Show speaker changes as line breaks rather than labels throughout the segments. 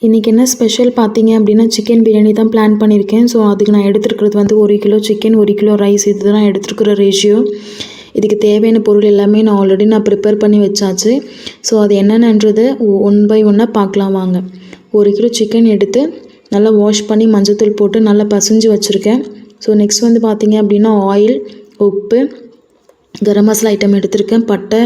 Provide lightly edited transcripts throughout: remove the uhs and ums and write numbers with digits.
இன்றைக்கி என்ன ஸ்பெஷல் பார்த்தீங்க அப்படின்னா சிக்கன் பிரியாணி தான் பிளான் பண்ணியிருக்கேன். ஸோ அதுக்கு நான் எடுத்துருக்கிறது வந்து 1 கிலோ சிக்கன், 1 கிலோ ரைஸ், இது தான் எடுத்துருக்கிற ரேஷியோ. இதுக்கு தேவையான பொருள் எல்லாமே நான் ப்ரிப்பேர் பண்ணி வச்சாச்சு. ஸோ அது என்னென்னன்றது ஒன் பை ஒன்னாக பார்க்கலாம் வாங்க. 1 கிலோ சிக்கன் எடுத்து நல்லா வாஷ் பண்ணி மஞ்சத்தூள் போட்டு நல்லா பசைஞ்சு வச்சுருக்கேன். ஸோ நெக்ஸ்ட் வந்து பார்த்திங்க அப்படின்னா ஆயில், உப்பு, கரம் மசாலா ஐட்டம் எடுத்திருக்கேன். பட்டை,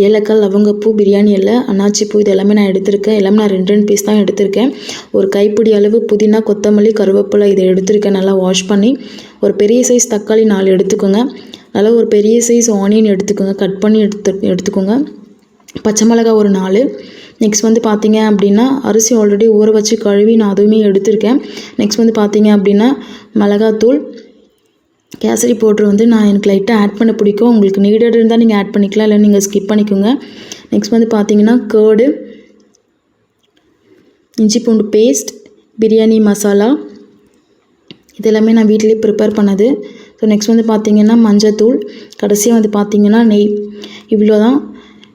ஏலக்காய், லவங்கப்பூ, பிரியாணி இலை, அன்னாச்சி பூ, இது எல்லாமே நான் எடுத்திருக்கேன். எல்லாமே நான் 2 பீஸ் தான் எடுத்திருக்கேன். ஒரு கைப்பிடி அளவு புதினா, கொத்தமல்லி, கருவேப்பிலை இதை எடுத்திருக்கேன். நல்லா வாஷ் பண்ணி ஒரு பெரிய சைஸ் தக்காளி 4 எடுத்துக்கோங்க. நல்லா ஒரு பெரிய சைஸ் ஆனியன் எடுத்துக்கோங்க, கட் பண்ணி எடுத்துக்கோங்க. பச்சை மிளகாய் ஒரு 4. நெக்ஸ்ட் வந்து பார்த்திங்க அப்படின்னா அரிசி ஆல்ரெடி ஊற வச்சு கழுவி நான் அதுவுமே எடுத்திருக்கேன். நெக்ஸ்ட் வந்து பார்த்திங்க அப்படின்னா மிளகாத்தூள், கேசரி பவுட்ரு வந்து எனக்கு லைட்டாக ஆட் பண்ண பிடிக்கும். உங்களுக்கு நீடட் இருந்தால் நீங்கள் ஆட் பண்ணிக்கலாம், இல்லை நீங்கள் ஸ்கிப் பண்ணிக்கோங்க. நெக்ஸ்ட் வந்து பார்த்தீங்கன்னா கேர்டு, இஞ்சி பூண்டு பேஸ்ட், பிரியாணி மசாலா, இது எல்லாமே நான் வீட்டிலே ப்ரிப்பேர் பண்ணது. ஸோ நெக்ஸ்ட் வந்து பார்த்திங்கன்னா மஞ்சத்தூள், கடைசியாக வந்து பார்த்திங்கன்னா நெய். இவ்வளோ தான்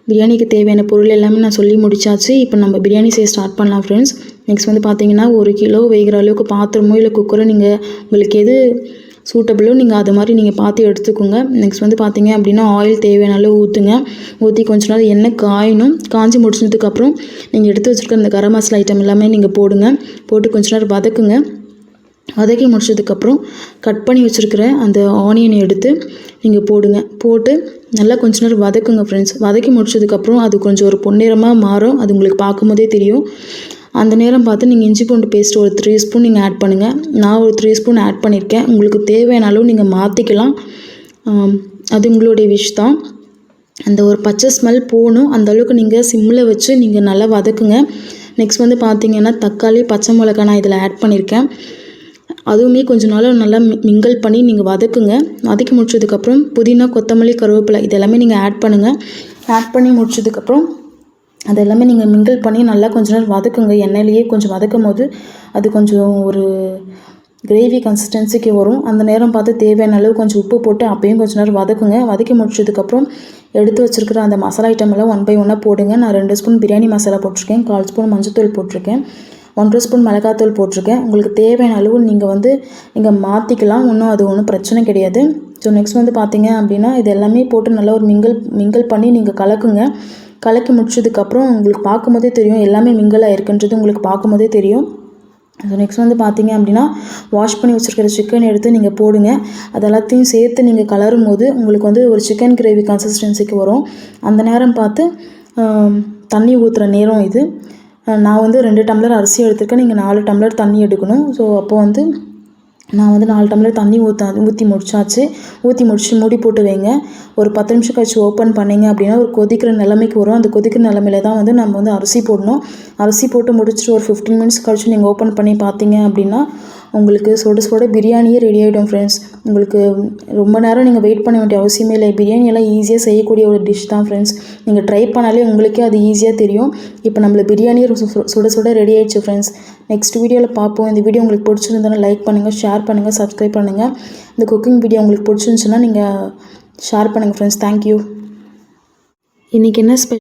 பிரியாணிக்கு தேவையான பொருள் எல்லாமே நான் சொல்லி முடிச்சாச்சு. இப்போ நம்ம பிரியாணி செய்ய ஸ்டார்ட் பண்ணலாம் ஃப்ரெண்ட்ஸ். நெக்ஸ்ட் வந்து பார்த்திங்கன்னா 1 கிலோ வேகிற அளவுக்கு பாத்திரமோ இல்லை குக்கரோ நீங்கள் உங்களுக்கு எது சூட்டபிளோ நீங்கள் அது மாதிரி நீங்கள் பார்த்து எடுத்துக்கோங்க. நெக்ஸ்ட் வந்து பார்த்திங்க அப்படின்னா ஆயில் தேவையான அளவு ஊற்றுங்க. ஊற்றி கொஞ்ச நேரம் எண்ணெய் காயணும். காஞ்சி முடிச்சதுக்கப்புறம் நீங்கள் எடுத்து வச்சுருக்க அந்த கரம் மசாலா ஐட்டம் எல்லாமே நீங்கள் போடுங்க. போட்டு கொஞ்ச நேரம் வதக்குங்க. வதக்கி முடிச்சதுக்கப்புறம் கட் பண்ணி வச்சுருக்கிற அந்த ஆனியனை எடுத்து நீங்கள் போடுங்க. போட்டு நல்லா கொஞ்ச நேரம் வதக்குங்க ஃப்ரெண்ட்ஸ். வதக்கி முடிச்சதுக்கப்புறம் அது கொஞ்சம் ஒரு பொன்னிறமாக மாறும். அது உங்களுக்கு பார்க்கும்போதே தெரியும். அந்த நேரம் பார்த்து நீங்கள் இஞ்சி பூண்டு பேஸ்ட் ஒரு 3 ஸ்பூன் நீங்கள் ஆட் பண்ணுங்கள். நான் ஒரு 3 ஸ்பூன் ஆட் பண்ணியிருக்கேன். உங்களுக்கு தேவையான அளவு நீங்கள் மாற்றிக்கலாம். அது உங்களுடைய விஷ் தான். அந்த ஒரு பச்சை ஸ்மெல் போகணும். அந்தளவுக்கு நீங்கள் சிம்மில் வச்சு நீங்கள் நல்லா வதக்குங்க. நெக்ஸ்ட் வந்து பார்த்திங்கன்னா தக்காளி, பச்சை மிளகாய் நான் இதில் ஆட் பண்ணியிருக்கேன். அதுவுமே கொஞ்சம் நாள் நல்லா மிங்கிள் பண்ணி நீங்கள் வதக்குங்க. வதக்கி முடிச்சதுக்கப்புறம் புதினா, கொத்தமல்லி, கருவேப்பிலை இது எல்லாமே நீங்கள் ஆட் பண்ணுங்கள். ஆட் பண்ணி முடிச்சதுக்கப்புறம் அது எல்லாமே நீங்கள் மிங்கிள் பண்ணி நல்லா கொஞ்ச நேரம் வதக்குங்க. எண்ணெயிலேயே கொஞ்சம் வதக்கும் போது அது கொஞ்சம் ஒரு கிரேவி கன்சிஸ்டன்சிக்கு வரும். அந்த நேரம் பார்த்து தேவையான அளவு கொஞ்சம் உப்பு போட்டு அப்பயும் கொஞ்சம் நேரம் வதக்குங்க. வதக்கி முடிச்சதுக்கப்புறம் எடுத்து வச்சுருக்கிற அந்த மசாலா ஐட்டம் எல்லாம் ஒன் பை ஒன்னாக போடுங்க. நான் 2 ஸ்பூன் பிரியாணி மசாலா போட்டிருக்கேன், 1/4 ஸ்பூன் மஞ்சத்தூள் போட்டிருக்கேன், 1 ஸ்பூன் மிளகாத்தூள் போட்டிருக்கேன். உங்களுக்கு தேவையான அளவு நீங்கள் மாற்றிக்கலாம். அது ஒன்றும் பிரச்சனை கிடையாது. ஸோ நெக்ஸ்ட் வந்து பார்த்திங்க அப்படின்னா இது எல்லாமே போட்டு நல்லா ஒரு மிங்கிள் பண்ணி நீங்கள் கலக்குங்க. கலக்கி முடிச்சதுக்கப்புறம் உங்களுக்கு பார்க்கும்போதே தெரியும் எல்லாமே மிங்கிளாக இருக்குன்றது உங்களுக்கு பார்க்கும்போதே தெரியும். ஸோ நெக்ஸ்ட் வந்து பார்த்திங்க அப்படின்னா வாஷ் பண்ணி வச்சுருக்கிற சிக்கன் எடுத்து நீங்கள் போடுங்க. அது எல்லாத்தையும் சேர்த்து நீங்கள் கலரும் போது உங்களுக்கு வந்து ஒரு சிக்கன் கிரேவி கன்சிஸ்டன்சிக்கு வரும். அந்த நேரம் பார்த்து தண்ணி ஊற்றுற நேரம் இது. நான் வந்து 2 டம்ளர் அரிசி எடுத்துருக்கேன். நீங்கள் 4 டம்ளர் தண்ணி எடுக்கணும். ஸோ அப்போ வந்து நான் வந்து 4 டம்ளர் தண்ணி ஊற்றி முடிச்சாச்சு. ஊற்றி முடிச்சுட்டு மூடி போட்டு வைங்க. ஒரு 10 நிமிஷம் கழிச்சு ஓப்பன் பண்ணிங்க அப்படின்னா ஒரு கொதிக்கிற நிலைமைக்கு வரும். அந்த கொதிக்கிற நிலைமையில தான் வந்து நம்ம வந்து அரிசி போடணும். அரிசி போட்டு முடிச்சுட்டு ஒரு 15 மினிட்ஸ் கழிச்சு நீங்கள் ஓப்பன் பண்ணி பார்த்தீங்க அப்படின்னா உங்களுக்கு சுட சுட பிரியாணியே ரெடி ஆகிடும் ஃப்ரெண்ட்ஸ். உங்களுக்கு ரொம்ப நேரம் நீங்கள் வெயிட் பண்ண வேண்டிய அவசியமே இல்லை. பிரியாணியெல்லாம் ஈஸியாக செய்யக்கூடிய ஒரு டிஷ் தான் ஃப்ரெண்ட்ஸ். நீங்கள் ட்ரை பண்ணாலே உங்களுக்கே அது ஈஸியாக தெரியும். இப்போ நம்மளுக்கு பிரியாணியே சுட சுட ரெடி ஆகிடுச்சு ஃப்ரெண்ட்ஸ். நெக்ஸ்ட் வீடியோவில் பார்ப்போம். இந்த வீடியோ உங்களுக்கு பிடிச்சிருந்தோன்னா லைக் பண்ணுங்கள், ஷேர் பண்ணுங்கள், சப்ஸ்கிரைப் பண்ணுங்கள். இந்த குக்கிங் வீடியோ உங்களுக்கு பிடிச்சிருந்துச்சுன்னா நீங்கள் ஷேர் பண்ணுங்கள் ஃப்ரெண்ட்ஸ். தேங்க்யூ. இன்றைக்கி என்ன